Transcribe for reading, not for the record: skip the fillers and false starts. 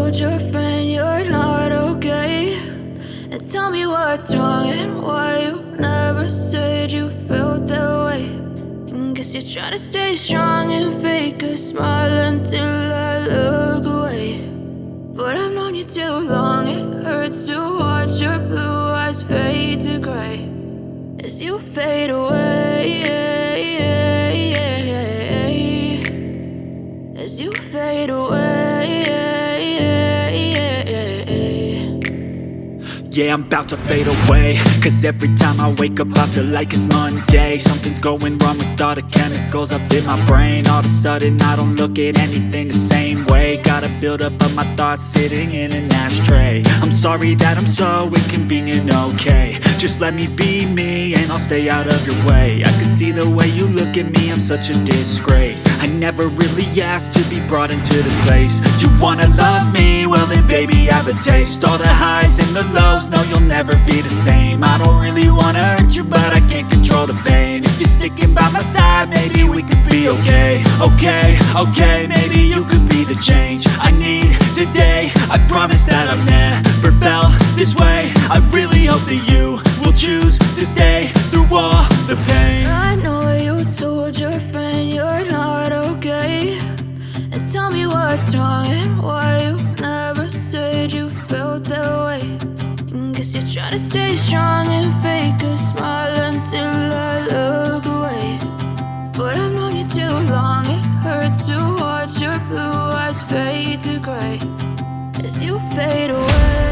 told your friend you're not okay, and tell me what's wrong and why you never said you felt that way. And guess you're trying to stay strong and fake a smile until I look away. But I've known you too long, it hurts to watch your blue eyes fade to gray as you fade away, as you fade away. Yeah, I'm about to fade away, cause every time I wake up I feel like it's Monday. Something's going wrong with all the chemicals up in my brain. All of a sudden I don't look at anything the same way. Got a build up of my thoughts sitting in an ashtray. I'm sorry that I'm so inconvenient, okay. Just let me be me and I'll stay out of your way. I can see the way you look at me, I'm such a disgrace. I never really asked to be brought into this place. You wanna love me? Well then baby, have a taste. All the highs and the lows, no, you'll never be the same. I don't really wanna hurt you, but I can't control the pain. If you're sticking by my side, maybe we could be okay. Okay, maybe you could be the change I need today. I promise that I've never felt this way. I really hope that you will choose to stay through all the pain. I know you told your friend you're not okay, and tell me what's wrong and why you never said you felt that way. And guess you're trying to stay strong and fake a smile until I look away. But I've known you too long, it hurts to watch your blue eyes fade to gray as you fade away.